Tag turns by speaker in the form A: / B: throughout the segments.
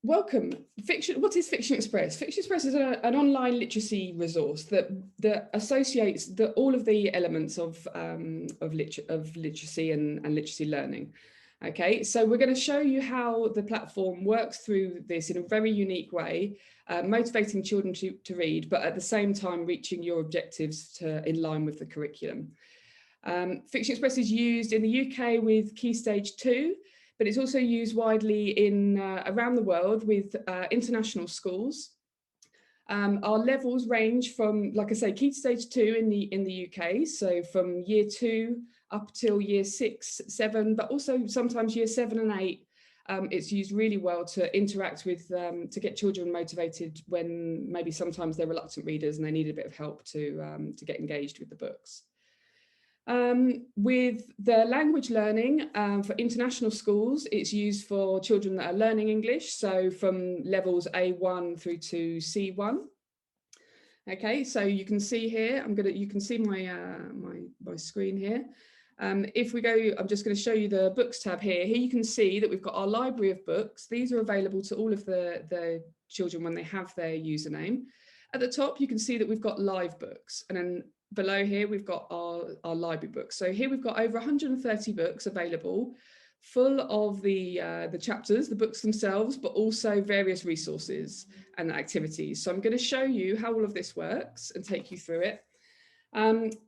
A: Welcome. What is Fiction Express? Fiction Express is an online literacy resource that associates all of the elements of literacy and literacy learning. Okay, so we're going to show you how the platform works through this in a very unique way, motivating children to read, but at the same time reaching your objectives in line with the curriculum. Fiction Express is used in the UK with Key Stage 2, but it's also used widely around the world with international schools. Our levels range from, like I say, Key Stage 2 in the UK, so from year 2 up till year 6, 7, but also sometimes year 7 and 8. It's used really well to interact with, to get children motivated when maybe sometimes they're reluctant readers and they need a bit of help to get engaged with the books. With the language learning for international schools, it's used for children that are learning English, so from levels A1 through to C1. Okay, so you can see here, you can see my screen here. If we go, I'm just going to show you the books tab here. Here you can see that we've got our library of books. These are available to all of the children when they have their username. At the top, you can see that we've got live books, and then below here, we've got our library books. So here we've got over 130 books available, full of the chapters, the books themselves, but also various resources and activities. So I'm going to show you how all of this works and take you through it.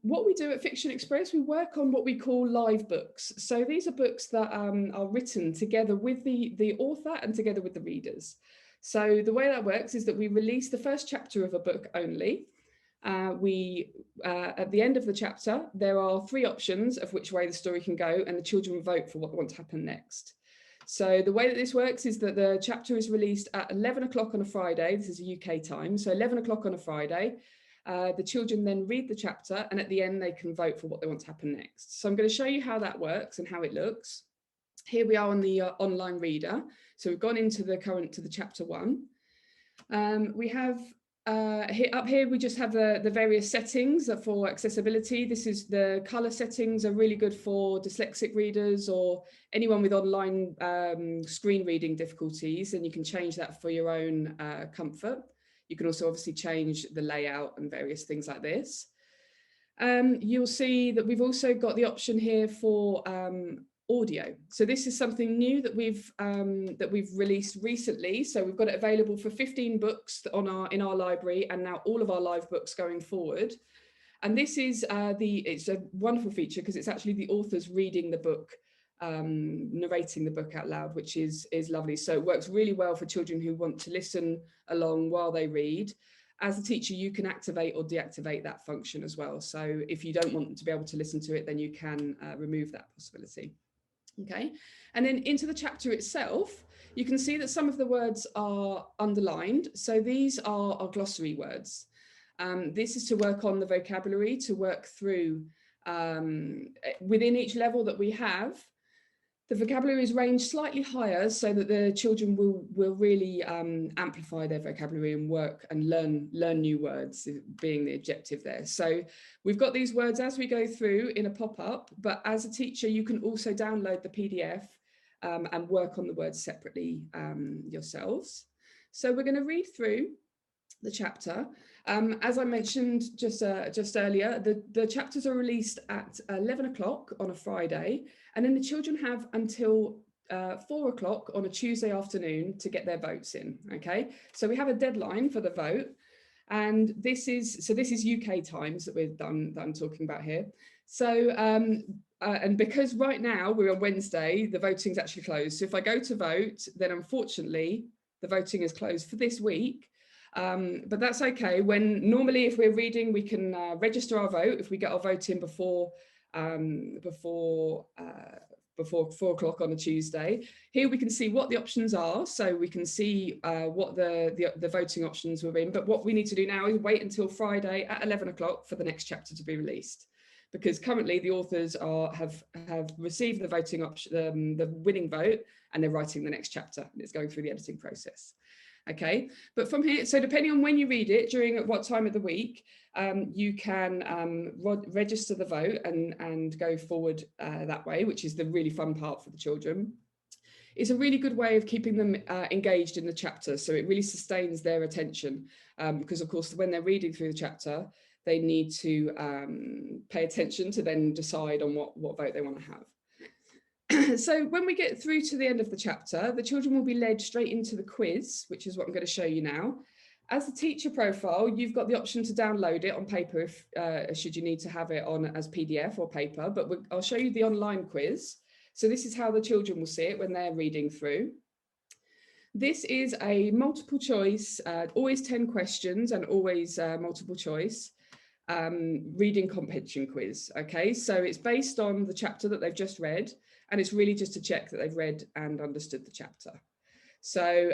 A: What we do at Fiction Express, we work on what we call live books. So these are books that are written together with the author and together with the readers. So the way that works is that we release the first chapter of a book only. At the end of the chapter, there are 3 options of which way the story can go, and the children vote for what they want to happen next. So the way that this works is that the chapter is released at 11 o'clock on a Friday. This is UK time, so 11 o'clock on a Friday. The children then read the chapter, and at the end they can vote for what they want to happen next. So I'm going to show you how that works and how it looks. Here we are on the online reader. So we've gone into the chapter 1. We have up here we just have the various settings for accessibility. This is the color settings are really good for dyslexic readers or anyone with online screen reading difficulties, and you can change that for your own comfort. You can also obviously change the layout and various things like this. You'll see that we've also got the option here for audio. So this is something new that we've released recently. So we've got it available for 15 books in our library, and now all of our live books going forward. And this is it's a wonderful feature because it's actually the authors reading the book, narrating the book out loud, which is lovely. So it works really well for children who want to listen along while they read. As a teacher, you can activate or deactivate that function as well. So if you don't want them to be able to listen to it, then you can remove that possibility. Okay, and then into the chapter itself, you can see that some of the words are underlined. So these are our glossary words. This is to work on the vocabulary, to work through within each level that we have. The vocabulary is ranged slightly higher so that the children will really amplify their vocabulary and work and learn new words, being the objective there. So we've got these words as we go through in a pop-up, but as a teacher, you can also download the PDF and work on the words separately yourselves. So we're going to read through the chapter. As I mentioned just earlier, the chapters are released at 11 o'clock on a Friday, and then the children have until 4 o'clock on a Tuesday afternoon to get their votes in. Okay, so we have a deadline for the vote, and this is UK times that I'm talking about here. So and because right now we're on Wednesday, the voting's actually closed. So if I go to vote, then unfortunately the voting is closed for this week. But that's okay. When normally, if we're reading, we can register our vote if we get our vote in before 4 o'clock on a Tuesday. Here we can see what the options are, so we can see what the voting options were in. But what we need to do now is wait until Friday at 11 o'clock for the next chapter to be released, because currently the authors have received the voting option, the winning vote, and they're writing the next chapter, and it's going through the editing process. Okay, but from here, so depending on when you read it, during at what time of the week, you can register the vote and go forward that way, which is the really fun part for the children. it's a really good way of keeping them engaged in the chapter. So it really sustains their attention because, of course, when they're reading through the chapter, they need to pay attention to then decide on what vote they want to have. So when we get through to the end of the chapter, the children will be led straight into the quiz, which is what I'm going to show you now. As the teacher profile, you've got the option to download it on paper if should you need to have it on as PDF or paper, but I'll show you the online quiz. So this is how the children will see it when they're reading through. This is a multiple choice, always 10 questions and always multiple choice reading comprehension quiz. Okay, so it's based on the chapter that they've just read, and it's really just to check that they've read and understood the chapter. So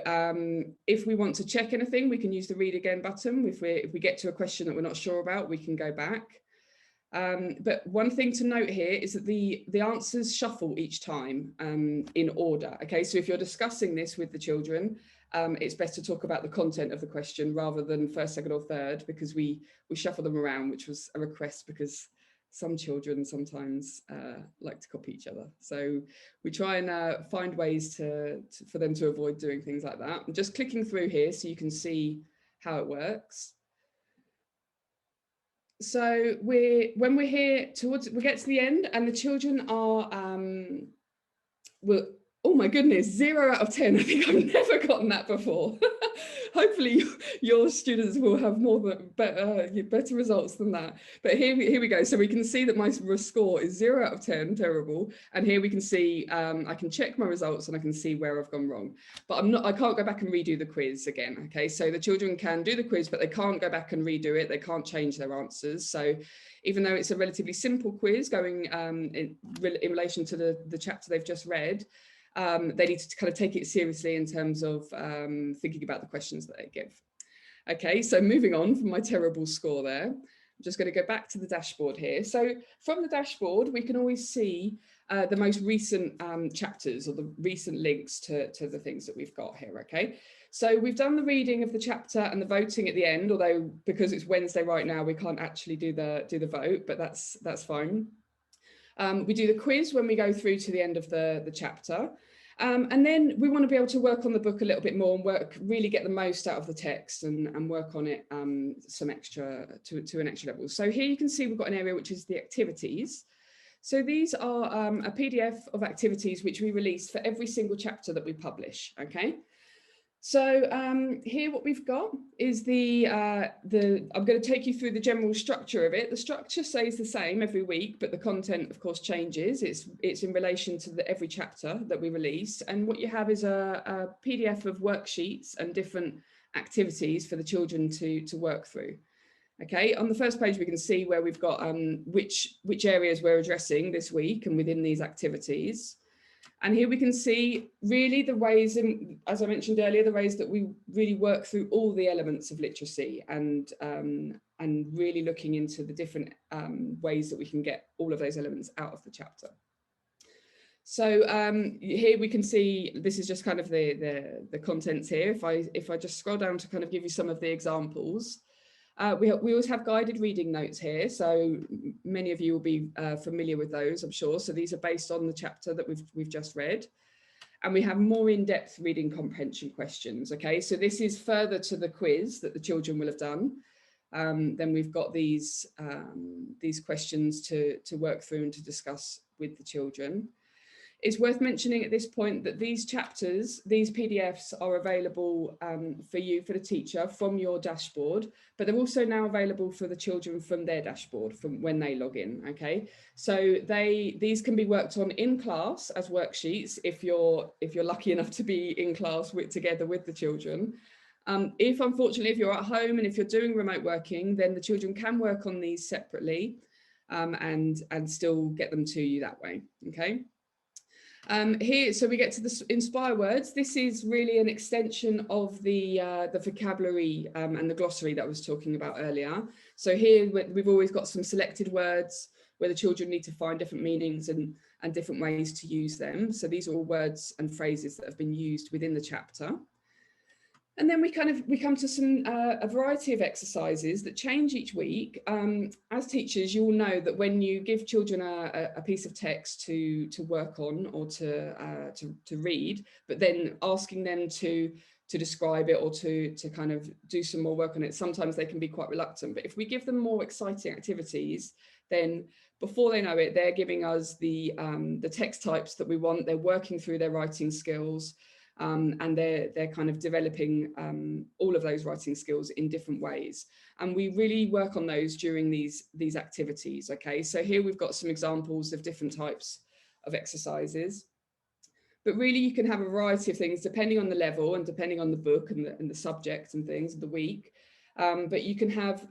A: if we want to check anything, we can use the read again button. If we get to a question that we're not sure about, we can go back. But one thing to note here is that the answers shuffle each time in order. Okay, so if you're discussing this with the children, it's best to talk about the content of the question rather than first, second or third, because we shuffle them around, which was a request because some children sometimes like to copy each other. So we try and find ways for them to avoid doing things like that. I'm just clicking through here so you can see how it works. So when we're here we get to the end and the children are, oh my goodness, 0 out of 10. I think I've never gotten that before. Hopefully your students will have better results than that. But here we go. So we can see that my score is 0 out of 10, terrible. And here we can see, I can check my results and I can see where I've gone wrong. But I can't go back and redo the quiz again. Okay, so the children can do the quiz, but they can't go back and redo it. They can't change their answers. So even though it's a relatively simple quiz going in relation to the chapter they've just read, they need to kind of take it seriously in terms of thinking about the questions that they give. Okay, so moving on from my terrible score there, I'm just going to go back to the dashboard here. So from the dashboard, we can always see the most recent chapters or the recent links to the things that we've got here, okay? So we've done the reading of the chapter and the voting at the end, although because it's Wednesday right now, we can't actually do the vote, but that's fine. We do the quiz when we go through to the end of the chapter. And then we want to be able to work on the book a little bit more and really get the most out of the text and work on it some extra to an extra level. So here you can see we've got an area which is the activities. So these are a PDF of activities which we release for every single chapter that we publish, okay? So here what we've got is I'm going to take you through the general structure of it. The structure stays the same every week, but the content, of course, changes. It's in relation to every chapter that we release. And what you have is a PDF of worksheets and different activities for the children to work through. Okay, on the first page, we can see where we've got which areas we're addressing this week and within these activities. And here we can see really the ways, as I mentioned earlier, the ways that we really work through all the elements of literacy and really looking into the different ways that we can get all of those elements out of the chapter. So here we can see, this is just kind of the contents here. If I just scroll down to kind of give you some of the examples. We always have guided reading notes here, so many of you will be familiar with those, I'm sure. So these are based on the chapter that we've just read. And we have more in-depth reading comprehension questions, okay? So this is further to the quiz that the children will have done. Then we've got these questions to work through and to discuss with the children. It's worth mentioning at this point that these chapters, these PDFs are available for you, for the teacher, from your dashboard, but they're also now available for the children from their dashboard, from when they log in, okay? So these can be worked on in class as worksheets if you're lucky enough to be in class together with the children. Unfortunately, if you're at home and if you're doing remote working, then the children can work on these separately and still get them to you that way, okay? Here, so we get to the Inspire words. This is really an extension of the vocabulary and the glossary that I was talking about earlier. So here we've always got some selected words where the children need to find different meanings and different ways to use them. So these are all words and phrases that have been used within the chapter. And then we come to some a variety of exercises that change each week. As teachers, you will know that when you give children a piece of text to work on or to read, but then asking them to describe it or to kind of do some more work on it, sometimes they can be quite reluctant. But if we give them more exciting activities, then before they know it, they're giving us the text types that we want. They're working through their writing skills. And they're kind of developing all of those writing skills in different ways. And we really work on those during these activities. Okay, so here we've got some examples of different types of exercises. But really you can have a variety of things depending on the level and depending on the book and the subject and things of the week. But you can have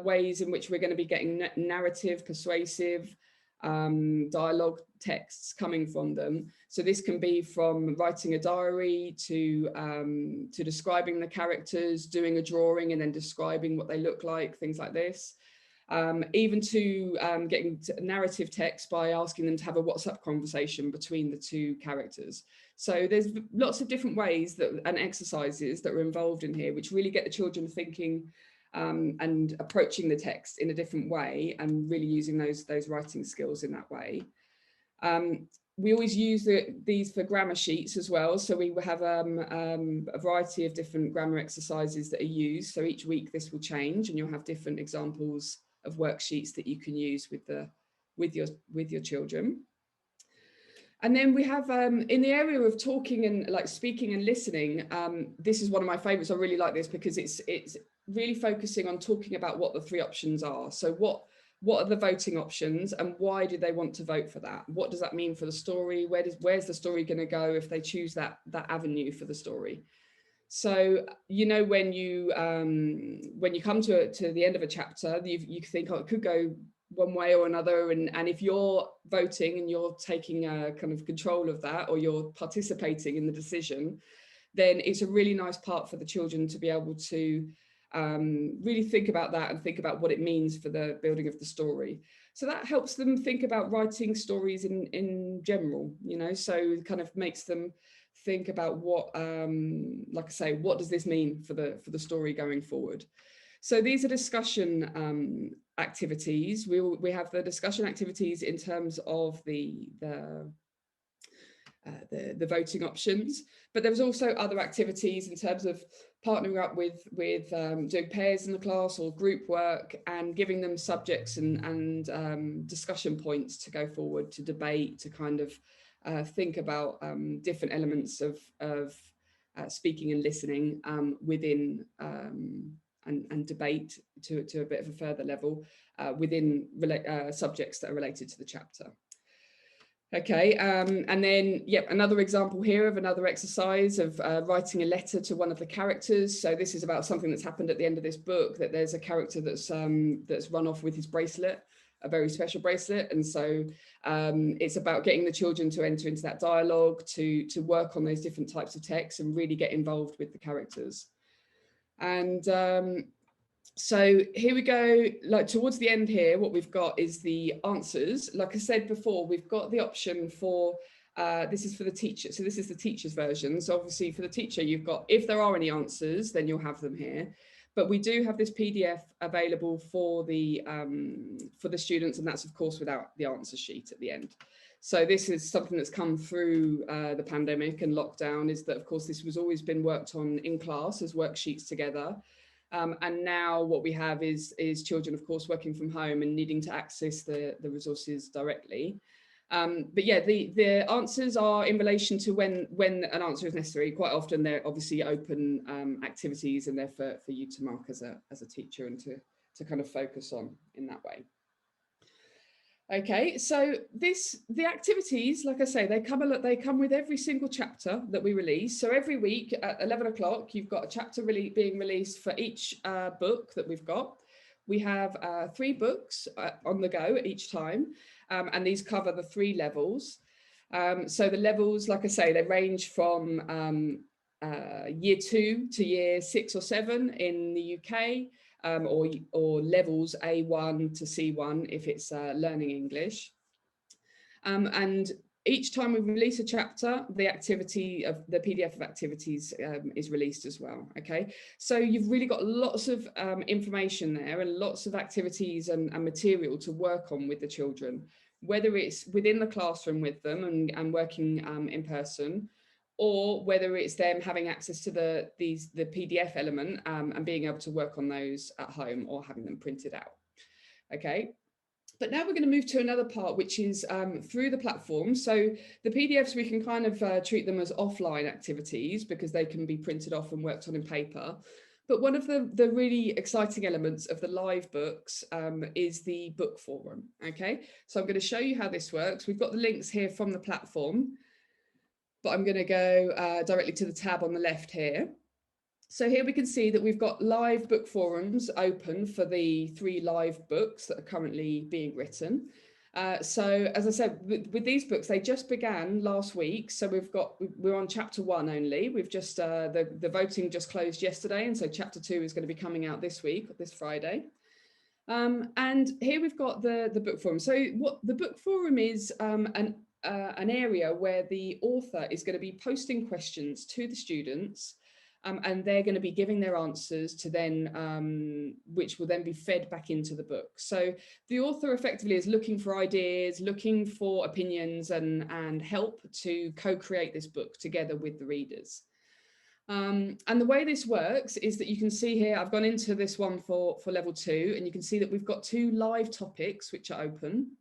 A: ways in which we're going to be getting narrative, persuasive, dialogue texts coming from them. So this can be from writing a diary to describing the characters, doing a drawing and then describing what they look like, things like this. Even to getting to narrative text by asking them to have a WhatsApp conversation between the two characters. So there's lots of different ways and exercises that are involved in here, which really get the children thinking and approaching the text in a different way and really using those writing skills in that way. We always use these for grammar sheets as well. So we have a variety of different grammar exercises that are used. So each week this will change and you'll have different examples of worksheets that you can use with your children. And then we have in the area of talking and like speaking and listening, this is one of my favorites. I really like this because it's really focusing on talking about what the three options are. So what are the voting options and why do they want to vote for that? What does that mean for the story? Where's the story going to go if they choose that avenue for the story? So, you know, when you come to the end of a chapter, you think, oh, it could go one way or another. And if you're voting and you're taking kind of control of that, or you're participating in the decision, then it's a really nice part for the children to be able to really think about that and think about what it means for the building of the story. So that helps them think about writing stories in general, you know, so it kind of makes them think about what, like I say, what does this mean for the story going forward? So these are discussion activities. We have the discussion activities in terms of the voting options, but there's also other activities in terms of partnering up with doing pairs in the class or group work and giving them subjects and discussion points to go forward, to debate, to kind of think about different elements of speaking and listening within and debate to a bit of a further level within subjects that are related to the chapter. Okay, and then, yep, another example here of another exercise of writing a letter to one of the characters. So this is about something that's happened at the end of this book, that there's a character that's run off with his bracelet, a very special bracelet. And so it's about getting the children to enter into that dialogue, to work on those different types of texts and really get involved with the characters. And so here we go, like towards the end here, what we've got is the answers. Like I said before, we've got the option for, this is for the teacher. So this is the teacher's version. So obviously for the teacher, you've got, if there are any answers, then you'll have them here. But we do have this PDF available for the students, and that's of course without the answer sheet at the end. So this is something that's come through the pandemic and lockdown, is that of course this was always been worked on in class as worksheets together. And now what we have is children, of course, working from home and needing to access the resources directly. But yeah, the answers are in relation to when an answer is necessary. Quite often they're obviously open activities, and they're for you to mark as a teacher and to kind of focus on in that way. Okay, so the activities, like I say, they come with every single chapter that we release. So every week at 11 o'clock, you've got a chapter being released for each book that we've got. We have 3 books on the go at each time, and these cover the 3 levels. So the levels, like I say, they range from year 2 to year 6 or 7 in the UK. Or levels A1 to C1 if it's learning English. And Each time we release a chapter, the activity of the PDF of activities is released as well. Okay, so you've really got lots of information there and lots of activities and material to work on with the children, whether it's within the classroom with them and working in person, or whether it's them having access to the PDF element and being able to work on those at home or having them printed out. Okay. But now we're going to move to another part, which is through the platform. So the PDFs, we can kind of treat them as offline activities because they can be printed off and worked on in paper. But one of the really exciting elements of the live books is the book forum. Okay, so I'm going to show you how this works. We've got the links here from the platform, but I'm going to go directly to the tab on the left here. So here we can see that we've got live book forums open for the 3 live books that are currently being written. So as I said, with these books, they just began last week. So we're on chapter 1 only. We've just, the voting just closed yesterday. And so chapter 2 is going to be coming out this week, this Friday. And here we've got the book forum. So what the book forum is an area where the author is going to be posting questions to the students. And they're going to be giving their answers to then, which will then be fed back into the book. So the author effectively is looking for ideas, looking for opinions and help to co-create this book together with the readers. And the way this works is that you can see here, I've gone into this one for level 2, and you can see that we've got 2 live topics which are open.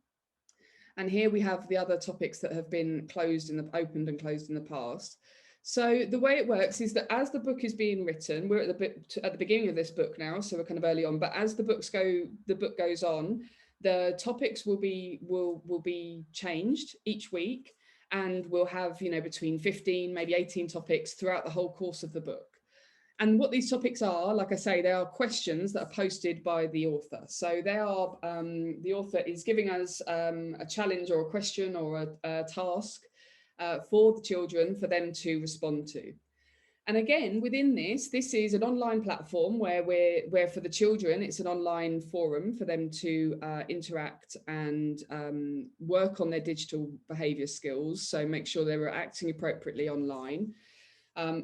A: And here we have the other topics that have been opened and closed in the past. So the way it works is that as the book is being written, we're at the beginning of this book now, so we're kind of early on. But as the book goes on, the topics will be changed each week, and we'll have between 15, maybe 18 topics throughout the whole course of the book. And what these topics are, like I say, they are questions that are posted by the author. So they are the author is giving us a challenge or a question or a task. For the children, for them to respond to. And again, within this is an online platform where for the children, it's an online forum for them to interact and work on their digital behaviour skills. So make sure they were acting appropriately online.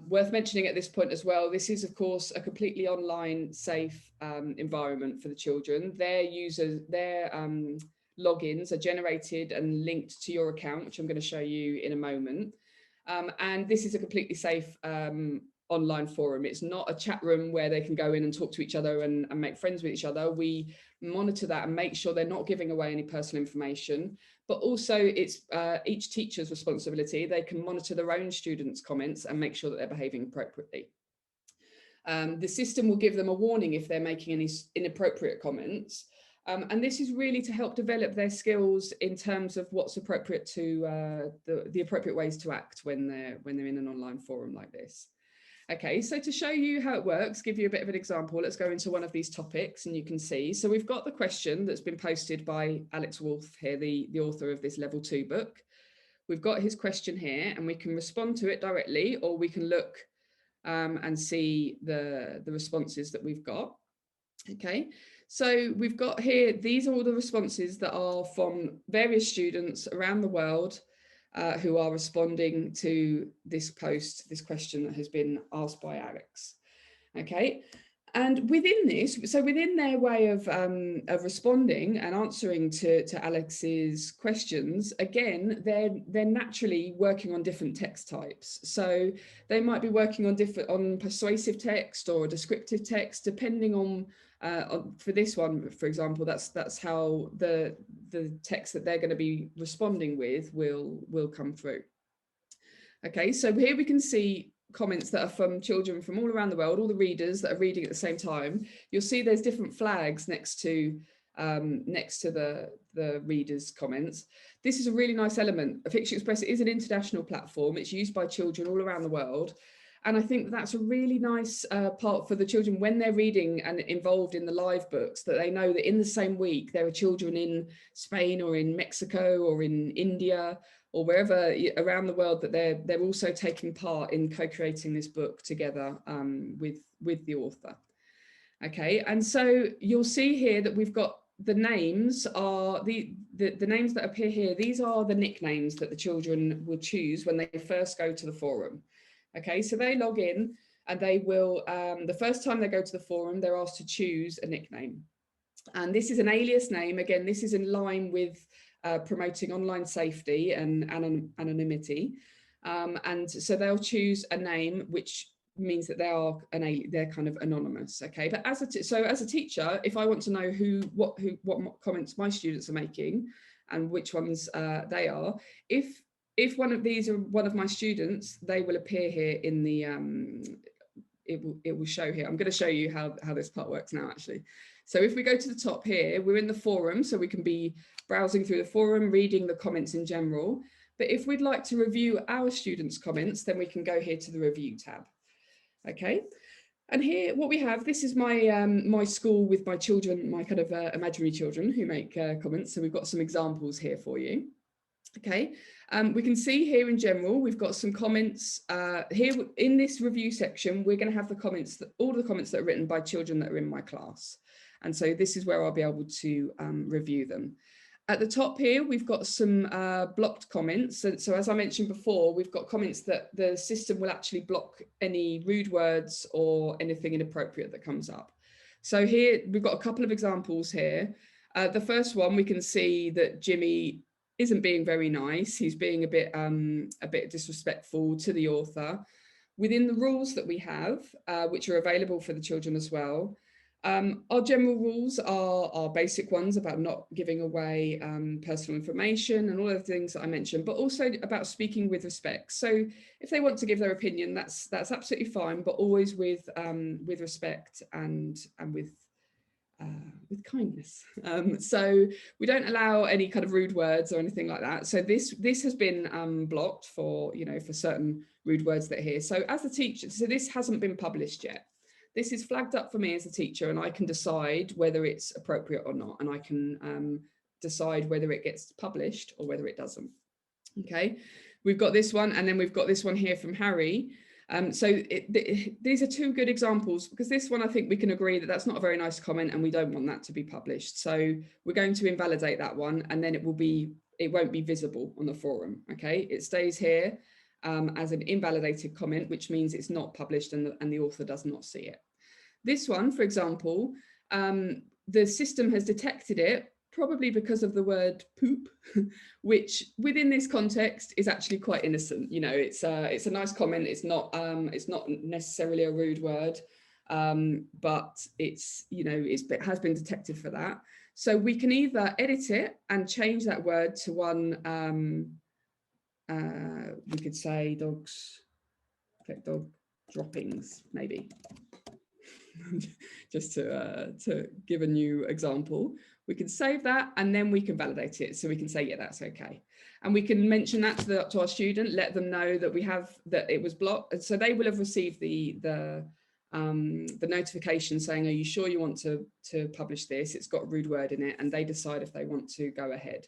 A: Worth mentioning at this point as well, this is of course a completely online safe environment for the children. Their logins are generated and linked to your account, which I'm going to show you in a moment. And this is a completely safe online forum. It's not a chat room where they can go in and talk to each other and make friends with each other. We monitor that and make sure they're not giving away any personal information, but also it's each teacher's responsibility. They can monitor their own students' comments and make sure that they're behaving appropriately. The system will give them a warning if they're making any inappropriate comments. And this is really to help develop their skills in terms of what's appropriate to the appropriate ways to act when they're in an online forum like this. Okay, so to show you how it works, give you a bit of an example, let's go into one of these topics and you can see. So we've got the question that's been posted by Alex Wolf here, the author of this level 2 book. We've got his question here and we can respond to it directly, or we can look and see the responses that we've got. Okay, so we've got here, these are all the responses that are from various students around the world who are responding to this post, this question that has been asked by Alex. Okay, and within this, so within their way of responding and answering to Alex's questions, again, they're naturally working on different text types. So they might be working on persuasive text or descriptive text, depending on for this one, for example, that's how the text that they're going to be responding with will come through. Okay, so here we can see comments that are from children from all around the world, all the readers that are reading at the same time. You'll see there's different flags next to the readers' comments. This is a really nice element. Fiction Express is an international platform. It's used by children all around the world. And I think that's a really nice part for the children when they're reading and involved in the live books, that they know that in the same week there are children in Spain or in Mexico or in India or wherever around the world that they're also taking part in co-creating this book together with the author. Okay, and so you'll see here that we've got the names are the names that appear here. These are the nicknames that the children will choose when they first go to the forum. Okay, so they log in and they will, the first time they go to the forum, they're asked to choose a nickname. And this is an alias name. Again, this is in line with promoting online safety and anonymity. And so they'll choose a name which means that they're kind of anonymous. Okay, but as a teacher, if I want to know what comments my students are making and which ones they are, if one of these are one of my students, they will appear here in the it will show here. I'm going to show you how this part works now, actually. So if we go to the top here, we're in the forum, so we can be browsing through the forum, reading the comments in general. But if we'd like to review our students' comments, then we can go here to the review tab. Okay. And here, what we have, this is my my school with my children, my kind of imaginary children who make comments. So we've got some examples here for you. Okay, we can see here in general, we've got some comments here in this review section. We're going to have the comments, all the comments that are written by children that are in my class. And so this is where I'll be able to review them. At the top here, we've got some blocked comments. So as I mentioned before, we've got comments that the system will actually block any rude words or anything inappropriate that comes up. So here, we've got a couple of examples here. The first one, we can see that Jimmy isn't being very nice. He's being a bit disrespectful to the author. Within the rules that we have, which are available for the children as well, our general rules are basic ones about not giving away personal information and all of the things that I mentioned, but also about speaking with respect. So if they want to give their opinion, that's absolutely fine, but always with respect and with kindness. So we don't allow any kind of rude words or anything like that. So this has been blocked for, for certain rude words that are here. So as a teacher, so this hasn't been published yet. This is flagged up for me as a teacher, and I can decide whether it's appropriate or not. And I can decide whether it gets published or whether it doesn't. Okay, we've got this one, and then we've got this one here from Harry. So these are two good examples, because this one, I think we can agree that that's not a very nice comment and we don't want that to be published. So we're going to invalidate that one, and then it won't be visible on the forum. Okay, it stays here as an invalidated comment, which means it's not published and the author does not see it. This one, for example, the system has detected it, probably because of the word poop, which within this context is actually quite innocent. It's a nice comment. It's not necessarily a rude word, but it has been detected for that. So we can either edit it and change that word to one, we could say dog droppings, maybe. Just to give a new example, we can save that and then we can validate it. So we can say, yeah, that's okay. And we can mention that to our student, let them know that that it was blocked. So they will have received the notification saying, are you sure you want to publish this? It's got a rude word in it, and they decide if they want to go ahead.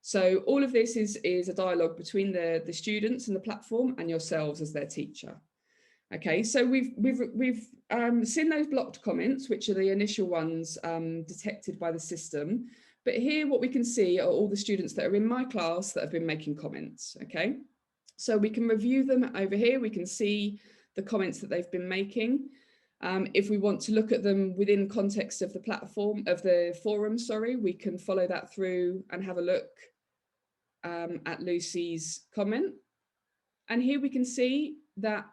A: So all of this is a dialogue between the students and the platform and yourselves as their teacher. Okay, so we've seen those blocked comments, which are the initial ones detected by the system. But here what we can see are all the students that are in my class that have been making comments. Okay, so we can review them over here. We can see the comments that they've been making. If we want to look at them within context of the platform, of the forum, sorry, we can follow that through and have a look at Lucy's comment. And here we can see that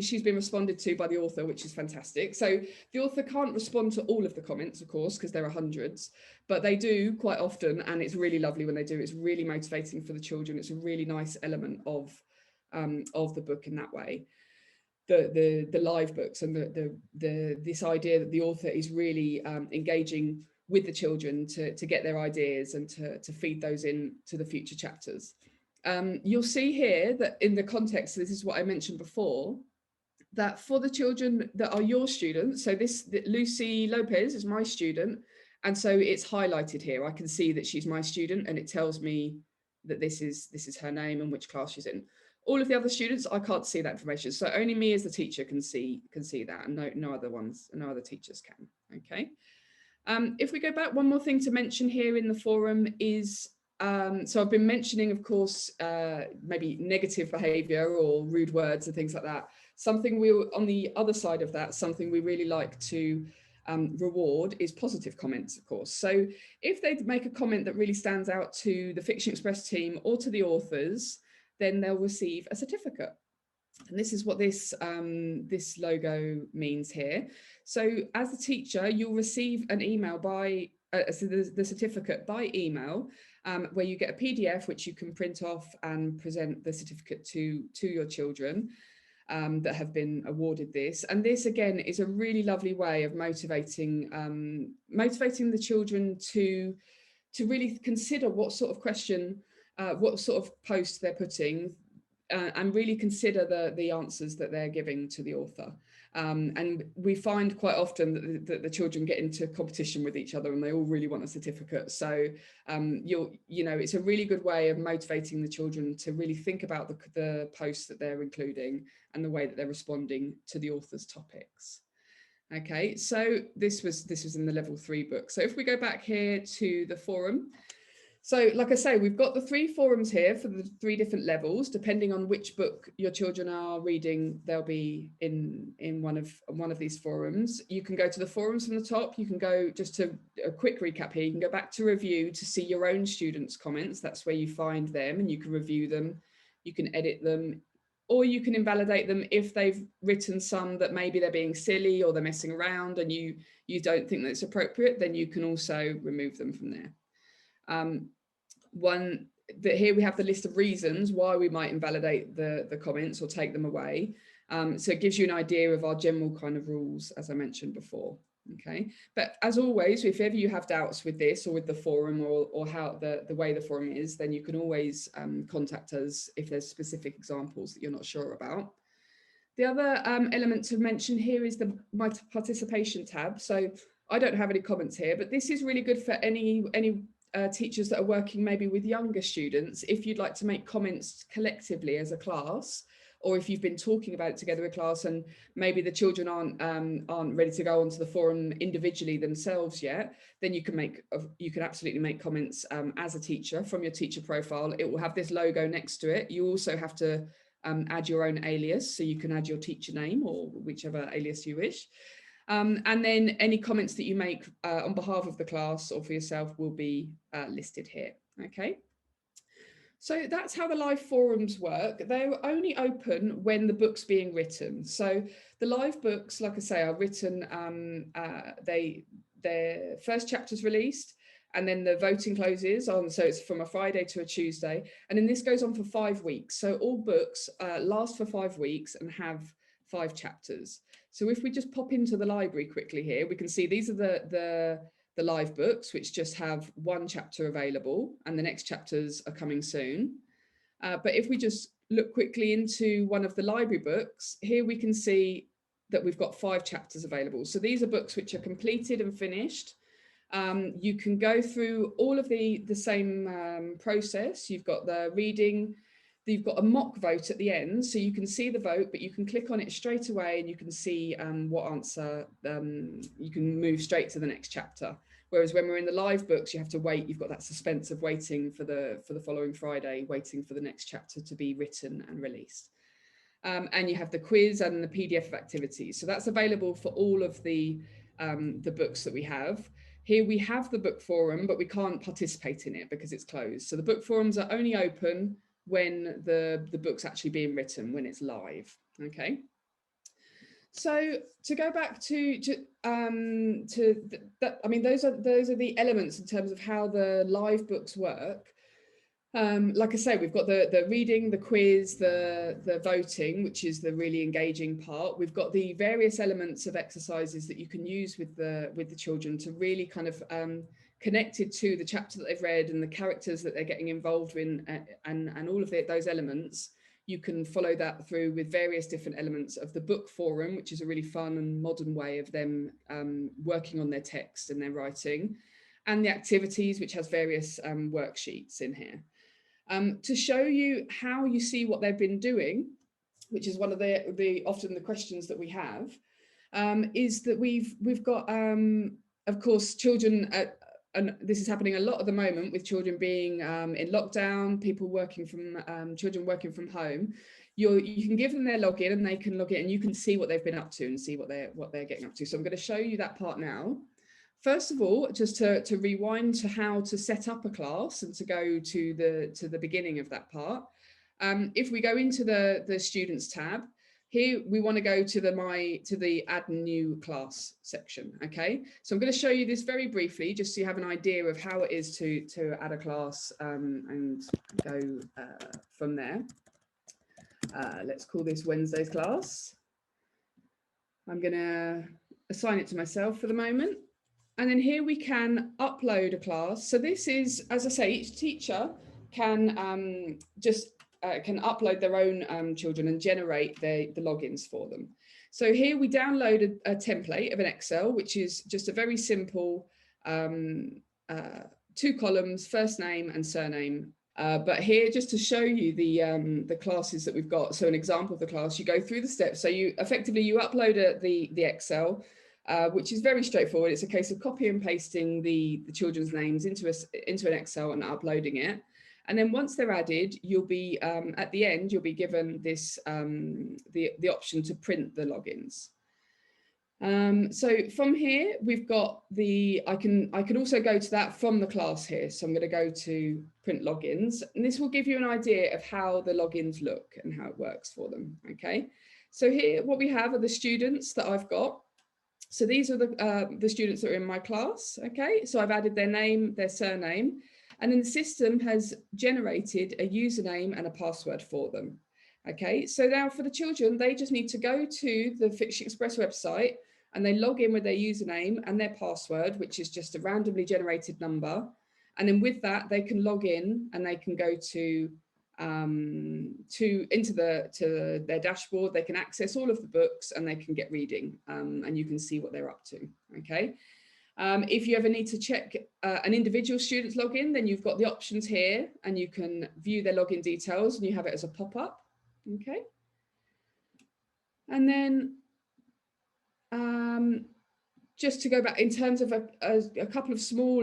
A: she's been responded to by the author, which is fantastic. So the author can't respond to all of the comments, of course, because there are hundreds, but they do quite often, and it's really lovely when they do. It's really motivating for the children. It's a really nice element of the book in that way. The live books and this idea that the author is really engaging with the children to get their ideas and to feed those into the future chapters. You'll see here that in the context, this is what I mentioned before, that for the children that are your students, so Lucy Lopez is my student, and so it's highlighted here. I can see that she's my student, and it tells me that this is her name and which class she's in. All of the other students, I can't see that information, so only me as the teacher can see that, and no other teachers can. Okay. If we go back, one more thing to mention here in the forum is, so I've been mentioning, of course, maybe negative behaviour or rude words and things like that. Something we, on the other side of that, something we really like to reward is positive comments, of course. So if they make a comment that really stands out to the Fiction Express team or to the authors, then they'll receive a certificate. And this is what this, this logo means here. So as a teacher, you'll receive an email by, so the certificate by email, where you get a PDF which you can print off and present the certificate to your children that have been awarded this. And this again is a really lovely way of motivating the children to really consider what sort of question, what sort of post they're putting, and really consider the answers that they're giving to the author. And we find quite often that the children get into competition with each other and they all really want a certificate. So you know, it's a really good way of motivating the children to really think about the posts that they're including and the way that they're responding to the author's topics. Okay, so this was in the level 3 book. So if we go back here to the forum, so like I say, we've got the 3 forums here for the 3 different levels. Depending on which book your children are reading, they'll be in one of these forums. You can go to the forums from the top. You can go, just to a quick recap here, you can go back to review to see your own students' comments. That's where you find them and you can review them. You can edit them, or you can invalidate them if they've written some that maybe they're being silly or they're messing around and you don't think that it's appropriate, then you can also remove them from there. Here we have the list of reasons why we might invalidate the comments or take them away. So it gives you an idea of our general kind of rules, as I mentioned before. Okay, but as always, if ever you have doubts with this or with the forum or how the way the forum is, then you can always contact us if there's specific examples that you're not sure about. The other element to mention here is my participation tab. So I don't have any comments here, but this is really good for any teachers that are working maybe with younger students. If you'd like to make comments collectively as a class, or if you've been talking about it together in class and maybe the children aren't ready to go onto the forum individually themselves yet, then you can absolutely make comments as a teacher from your teacher profile. It will have this logo next to it. You also have to add your own alias, so you can add your teacher name or whichever alias you wish. And then any comments that you make on behalf of the class or for yourself will be listed here. Okay. So that's how the live forums work. They're only open when the book's being written. So the live books, like I say, are written, their first chapter's released and then the voting closes on, so it's from a Friday to a Tuesday. And then this goes on for 5 weeks. So all books last for 5 weeks and have 5 chapters. So if we just pop into the library quickly here, we can see these are the live books, which just have 1 chapter available and the next chapters are coming soon. But if we just look quickly into one of the library books, here we can see that we've got 5 chapters available. So these are books which are completed and finished. You can go through all of the same process. You've got the reading, you've got a mock vote at the end, so you can see the vote, but you can click on it straight away and you can see what answer, you can move straight to the next chapter. Whereas when we're in the live books, you have to wait. You've got that suspense of waiting for the following Friday, waiting for the next chapter to be written and released. And you have the quiz and the PDF of activities. So that's available for all of the books that we have. Here we have the book forum, but we can't participate in it because it's closed. So the book forums are only open when the book's actually being written, when it's live. Okay. So to go back to I mean, those are the elements in terms of how the live books work. Like I say, we've got the reading, the quiz, the voting, which is the really engaging part. We've got the various elements of exercises that you can use with the children to really kind of connected to the chapter that they've read and the characters that they're getting involved in, and all of those elements. You can follow that through with various different elements of the book forum, which is a really fun and modern way of them working on their text and their writing, and the activities, which has various worksheets in here. To show you how you see what they've been doing, which is one of often the questions that we have, is that we've got a of course, children, and this is happening a lot at the moment with children being in lockdown, people working from, children working from home. You can give them their login and they can log in and you can see what they've been up to and see what they're getting up to. So I'm going to show you that part now. First of all, just to rewind to how to set up a class and to go to the beginning of that part. If we go into the students tab, here we want to go to the add new class section. Okay, so I'm going to show you this very briefly, just so you have an idea of how it is to add a class and go from there. Let's call this Wednesday's class. I'm going to assign it to myself for the moment. And then here we can upload a class. So this is, as I say, each teacher can can upload their own children and generate the logins for them. So here we download a template of an Excel, which is just a very simple 2 columns, first name and surname. But here, just to show you the classes that we've got. So an example of the class, you go through the steps. So you upload the Excel, which is very straightforward. It's a case of copy and pasting the children's names into an Excel and uploading it. And then once they're added, you'll be at the end, you'll be given this the option to print the logins. So from here, we've got I can also go to that from the class here. So I'm going to go to print logins, and this will give you an idea of how the logins look and how it works for them. Okay, so here what we have are the students that I've got. So these are the students that are in my class. Okay, so I've added their name, their surname, and then the system has generated a username and a password for them. Okay, so now for the children, they just need to go to the Fitch Express website and they log in with their username and their password, which is just a randomly generated number. And then with that, they can log in and they can go to their dashboard. They can access all of the books and they can get reading, and you can see what they're up to. Okay. If you ever need to check an individual student's login, then you've got the options here and you can view their login details and you have it as a pop-up. Okay. And then just to go back in terms of a couple of small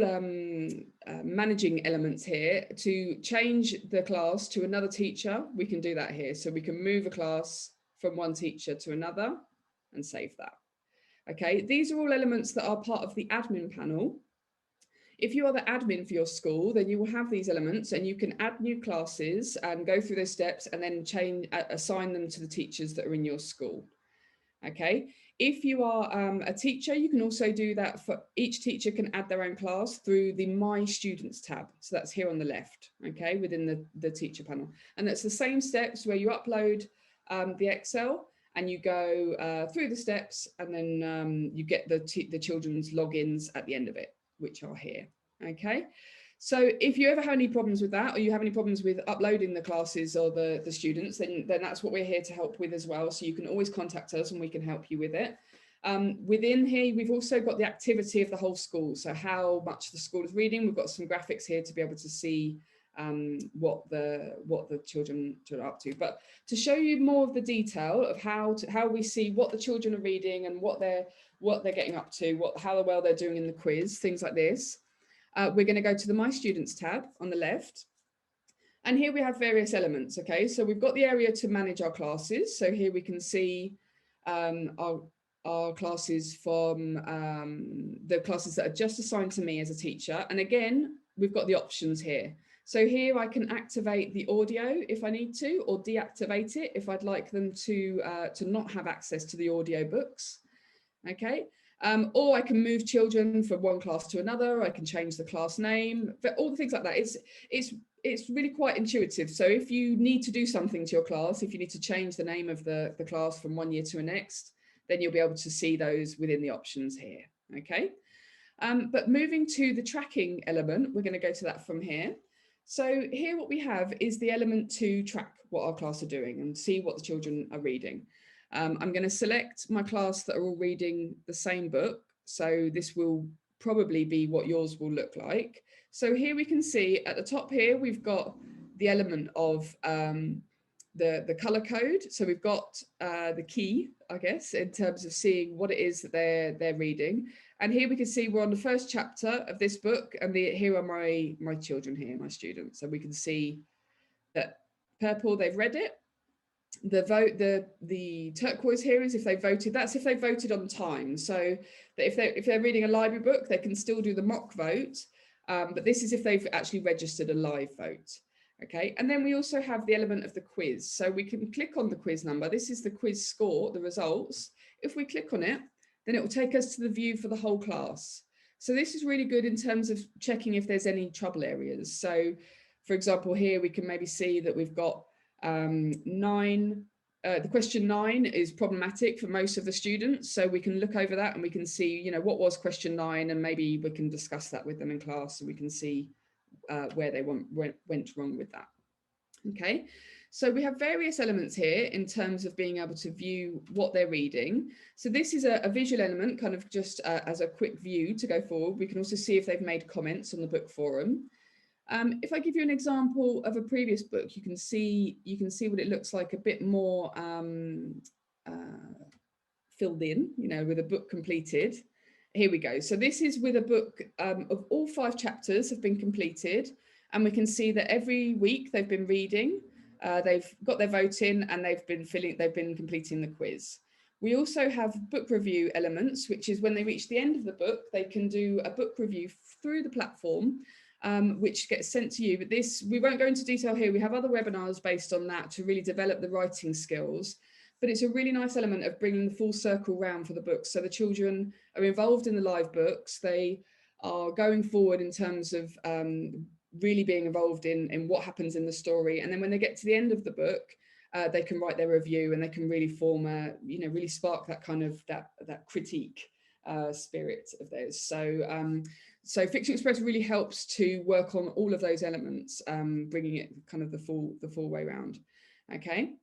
A: managing elements here, to change the class to another teacher, we can do that here. So we can move a class from one teacher to another and save that. Okay, these are all elements that are part of the admin panel. If you are the admin for your school, then you will have these elements and you can add new classes and go through those steps and then assign them to the teachers that are in your school. Okay, if you are a teacher, you can also do that. For each teacher can add their own class through the My Students tab. So that's here on the left, okay, within the teacher panel. And that's the same steps where you upload the Excel and you go through the steps and then you get the children's logins at the end of it, which are here, okay? So if you ever have any problems with that, or you have any problems with uploading the classes or the students, then that's what we're here to help with as well. So you can always contact us and we can help you with it. Within here, we've also got the activity of the whole school. So how much the school is reading. We've got some graphics here to be able to see what the children are up to. But to show you more of the detail of how we see what the children are reading and what they're getting up to, how well they're doing in the quiz, things like this. We're going to go to the My Students tab on the left. And here we have various elements, okay? So we've got the area to manage our classes. So here we can see our classes from the classes that are just assigned to me as a teacher. And again, we've got the options here. So here I can activate the audio if I need to, or deactivate it if I'd like them to not have access to the audio books, okay? Or I can move children from one class to another. I can change the class name, but all the things like that. It's really quite intuitive. So if you need to do something to your class, if you need to change the name of the class from one year to the next, then you'll be able to see those within the options here. Okay. But moving to the tracking element, we're going to go to that from here. So here what we have is the element to track what our class are doing and see what the children are reading. I'm going to select my class that are all reading the same book. So this will probably be what yours will look like. So here we can see at the top here, we've got the element of the color code. So we've got the key, I guess, in terms of seeing what it is that they're reading. And here we can see we're on the first chapter of this book, and here are my children here, my students. So we can see that purple, they've read it. The turquoise here is if they voted. That's if they voted on time. So that if they're reading a library book, they can still do the mock vote. But this is if they've actually registered a live vote. Okay, and then we also have the element of the quiz. So we can click on the quiz number. This is the quiz score, the results. If we click on it, then it will take us to the view for the whole class. So this is really good in terms of checking if there's any trouble areas. So for example, here we can maybe see that we've got the question 9 is problematic for most of the students. So we can look over that and we can see, you know, what was question 9, and maybe we can discuss that with them in class, and we can see where they went wrong with that. Okay, so we have various elements here in terms of being able to view what they're reading. So this is a visual element, kind of just as a quick view to go forward. We can also see if they've made comments on the book forum. If I give you an example of a previous book, you can see what it looks like a bit more filled in, you know, with a book completed. Here we go. So this is with a book of all 5 chapters have been completed, and we can see that every week they've been reading, they've got their vote in, and they've been completing the quiz. We also have book review elements, which is when they reach the end of the book, they can do a book review through the platform, which gets sent to you. But this, we won't go into detail here. We have other webinars based on that to really develop the writing skills. But it's a really nice element of bringing the full circle round for the books. So the children are involved in the live books. They are going forward in terms of really being involved in what happens in the story. And then when they get to the end of the book, they can write their review, and they can really form a, you know, really spark that kind of that critique spirit of theirs. So Fiction Express really helps to work on all of those elements, bringing it kind of the full way around. Okay,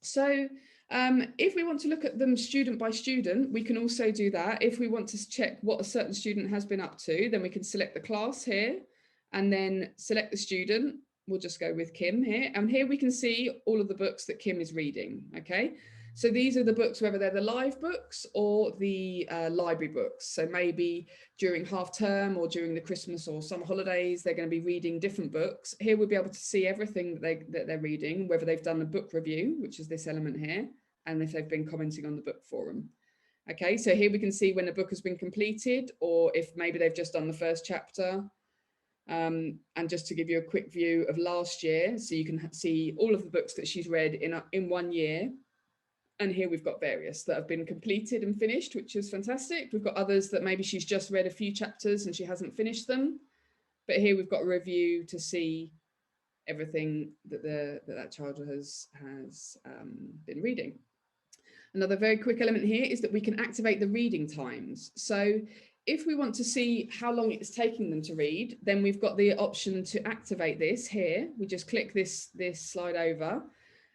A: so if we want to look at them student by student, we can also do that. If we want to check what a certain student has been up to, then we can select the class here and then select the student. We'll just go with Kim here. And here we can see all of the books that Kim is reading. Okay, so these are the books, whether they're the live books or the library books. So maybe during half term or during the Christmas or summer holidays, they're going to be reading different books. Here we'll be able to see everything that they're reading, whether they've done a book review, which is this element here, and if they've been commenting on the book forum. Okay, so here we can see when a book has been completed, or if maybe they've just done the first chapter. And just to give you a quick view of last year, so you can see all of the books that she's read in 1 year. And here we've got various that have been completed and finished, which is fantastic. We've got others that maybe she's just read a few chapters and she hasn't finished them. But here we've got a review to see everything that that child has been reading. Another very quick element here is that we can activate the reading times. So if we want to see how long it's taking them to read, then we've got the option to activate this here. We just click this slide over.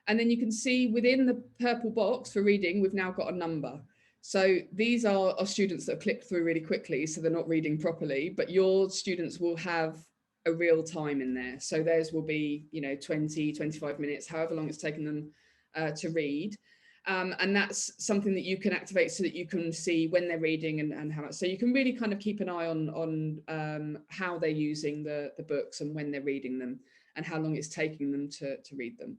A: And then you can see within the purple box for reading, we've now got a number. So these are students that have clicked through really quickly, so they're not reading properly, but your students will have a real time in there. So theirs will be, you know, 20, 25 minutes, however long it's taken them to read. And that's something that you can activate so that you can see when they're reading and how much. So you can really kind of keep an eye on how they're using the books and when they're reading them and how long it's taking them to read them.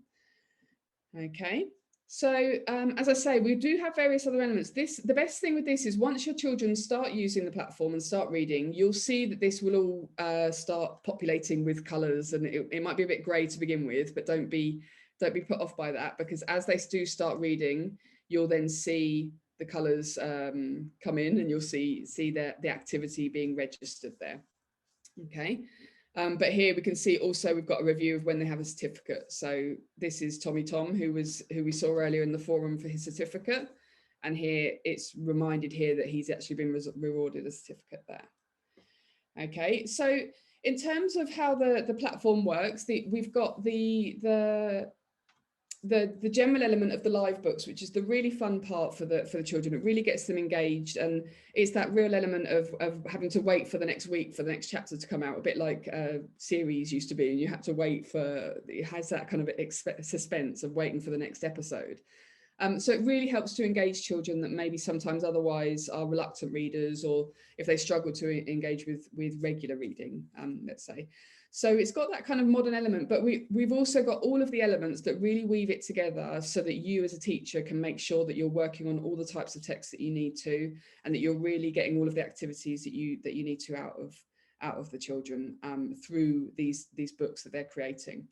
A: Okay, so as I say, we do have various other elements. The best thing with this is once your children start using the platform and start reading, you'll see that this will all start populating with colours, and it might be a bit grey to begin with, but don't be put off by that, because as they do start reading, you'll then see the colours come in, and you'll see the activity being registered there. Okay. But here we can see also we've got a review of when they have a certificate. So this is Tommy Tom, who we saw earlier in the forum for his certificate. And here it's reminded here that he's actually been rewarded a certificate there. Okay, so in terms of how the platform works, we've got the the general element of the live books, which is the really fun part for the children. It really gets them engaged, and it's that real element of having to wait for the next week for the next chapter to come out, a bit like series used to be, and you had to wait for, it has that kind of suspense of waiting for the next episode. So it really helps to engage children that maybe sometimes otherwise are reluctant readers, or if they struggle to engage with regular reading, let's say. So it's got that kind of modern element, but we've also got all of the elements that really weave it together so that you as a teacher can make sure that you're working on all the types of texts that you need to, and that you're really getting all of the activities that you need to out of the children through these books that they're creating.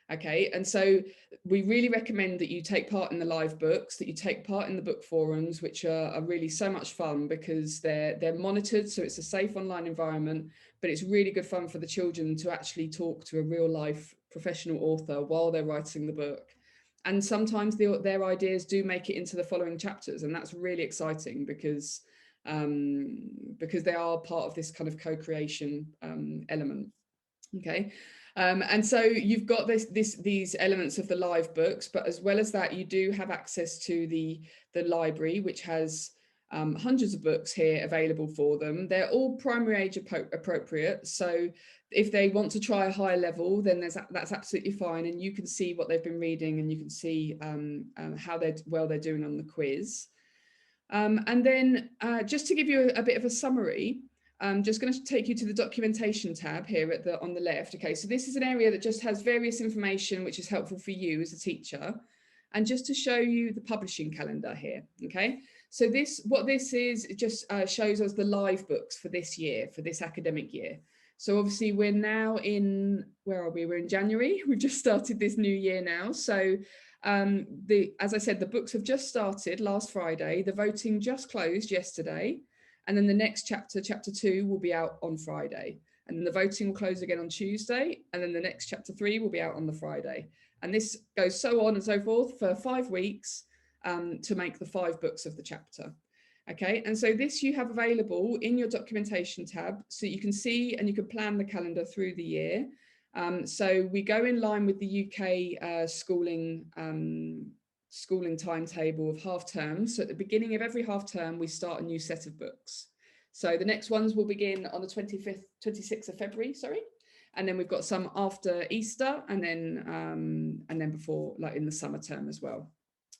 A: Okay, and so we really recommend that you take part in the live books, that you take part in the book forums, which are really so much fun because they're monitored, so it's a safe online environment, but it's really good fun for the children to actually talk to a real life professional author while they're writing the book. And sometimes their ideas do make it into the following chapters, and that's really exciting because they are part of this kind of co-creation element. Okay. And so you've got these elements of the live books, but as well as that, you do have access to the library, which has hundreds of books here available for them. They're all primary age appropriate. So if they want to try a higher level, then that's absolutely fine. And you can see what they've been reading, and you can see how they're doing on the quiz. And then just to give you a bit of a summary, I'm just going to take you to the documentation tab here on the left. Okay, so this is an area that just has various information which is helpful for you as a teacher. And just to show you the publishing calendar here. Okay, so what this is, it just shows us the live books for this year, for this academic year. So obviously we're now in, where are we? We're in January. We've just started this new year now. So as I said, the books have just started last Friday. The voting just closed yesterday. And then the next chapter 2, will be out on Friday. And then the voting will close again on Tuesday. And then the next chapter 3 will be out on the Friday. And this goes so on and so forth for 5 weeks to make the 5 books of the chapter. Okay, and so this you have available in your documentation tab, so you can see and you can plan the calendar through the year. So we go in line with the UK schooling timetable of half term. So at the beginning of every half term, we start a new set of books. So the next ones will begin on the 26th of February, sorry. And then we've got some after Easter, and then before, like in the summer term as well.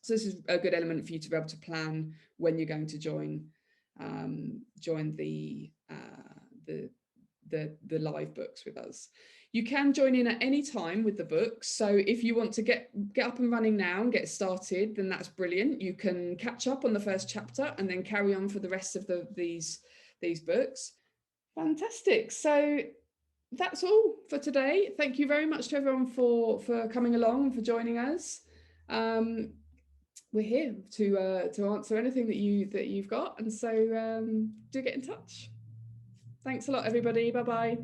A: So this is a good element for you to be able to plan when you're going to join the live books with us. You can join in at any time with the books. So if you want to get up and running now and get started, then that's brilliant. You can catch up on the first chapter and then carry on for the rest of these books. Fantastic. So that's all for today. Thank you very much to everyone for coming along and for joining us. We're here to answer anything that you've got, and so do get in touch. Thanks a lot, everybody. Bye bye.